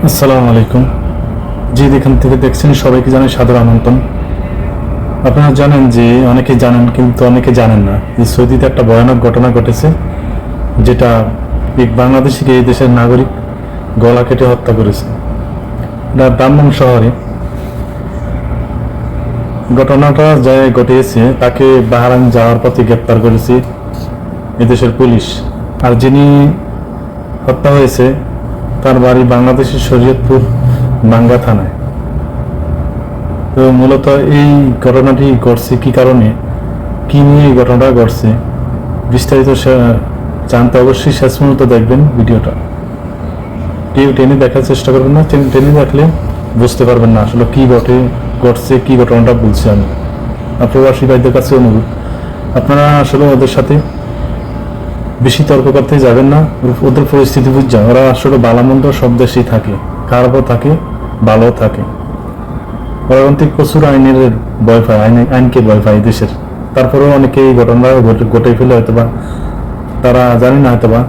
আসসালামু আলাইকুম। যে যেখান থেকে দেখছেন সবাইকে জানাই সাদর আমন্ত্রণ। আপনারা জানেন যে অনেকে জানেন কিন্তু অনেকে জানেন না যে সৌদিতে একটা ভয়ানক ঘটনা ঘটেছে, যেটা এক বাংলাদেশিকে এই দেশের নাগরিক গলা কেটে হত্যা করেছে। এটা দাম্মাম শহরে ঘটনাটা জায়গায় ঘটিয়েছে। তাকে বাহরাইন যাওয়ার পথে গ্রেপ্তার করেছে এদেশের পুলিশ। আর যিনি হত্যা হয়েছে তার বাড়ি বাংলাদেশের শরীয়তপুর বাঙ্গা থানায়। তো মূলত এই ঘটনাটি ঘটছে কি কারণে, কি নিয়ে এই ঘটনাটা ঘটছে, বিস্তারিত জানতে অবশ্যই শেষ পর্যন্ত দেখবেন ভিডিওটা। কেউ টেনে দেখার চেষ্টা করবেন না, টেনে দেখলে বুঝতে পারবেন না আসলে কি ঘটছে, কি ঘটনাটা বলছি আমি। আর প্রবাসী ভাইদের কাছে অনুরোধ, আপনারা আসলে ওদের সাথে বেশি তর্ক করতে যাবেন না। ওদের পরিস্থিতি বুঝছেন, ওরা আসলে ভালোমন্দ সব দেশেই থাকে, খারাপও থাকে ভালো থাকে। ওরা প্রচুর আইনের ভয় পায়, আইনকে ভয় পায় দেশের। তারপরেও অনেকে এই ঘটনা ঘটে ফেলে, হয়তোবা তারা জানি না, হয়তোবা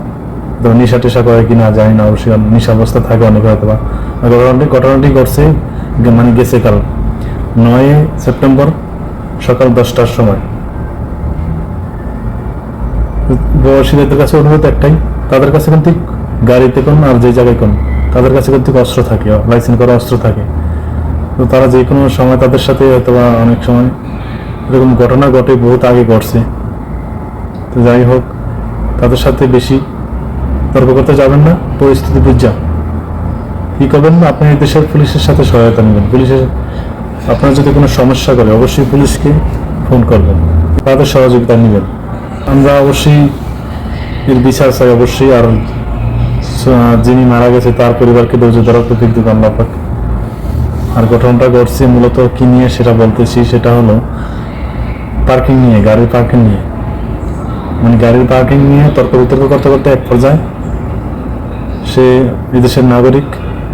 নেশা টেশা করে কিনা জানি না, অবশ্যই নেশা অবস্থা থাকে অনেকে হয়তোবা। ঘটনাটি ঘটছে মানে গেছে কাল 9 সেপ্টেম্বর সকাল 10টার সময়। প্রবাসীদের কাছে অনুরোধ একটাই, তাদের কাছে কিন্তু গাড়িতে কোন আর যে জায়গায় কোন তাদের কাছে কিন্তু অস্ত্র থাকে, লাইসেন্স করা অস্ত্র থাকে। তো তারা যে কোনো সময় তাদের সাথে হয়তোবা অনেক সময় এরকম ঘটনা ঘটে, বহুত আগে ঘটছে। তো যাই হোক, তাদের সাথে বেশি তর্ক করতে যাবেন না। পরিস্থিতি বুঝা কি করবেন না, আপনি দেশের পুলিশের সাথে সহায়তা নেবেন। পুলিশের আপনার যদি কোনো সমস্যা করে অবশ্যই পুলিশকে ফোন করবেন, তাদের সহযোগিতা নেবেন। আমরা অবশ্যই এর বিচার চাই অবশ্যই। আর যিনি মারা গেছে তার পরিবারকে ধৈর্য ধরার প্রতীক দিব আল্লাহ পাক। আর ঘটনাটা ঘটছে মূলত কি নিয়ে সেটা বলতেছি, সেটা হলো পার্কিং নিয়ে, গাড়ির পার্কিং নিয়ে। মানে গাড়ির পার্কিং নিয়ে তর্ক বিতর্ক করতে করতে এক পর্যায়ে সে বিদেশের নাগরিক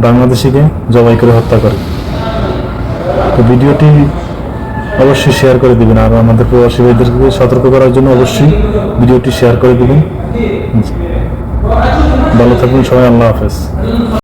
বাংলাদেশিকে জবাই করে হত্যা করে। তো ভিডিওটি অবশ্যই শেয়ার করে দিবেন, আর আমাদের প্রবাসী ভাইদেরকে সতর্ক করার জন্য অবশ্যই ভিডিওটি শেয়ার করে দিবেন। ভালো থাকবেন সবাই, আল্লাহ হাফেজ।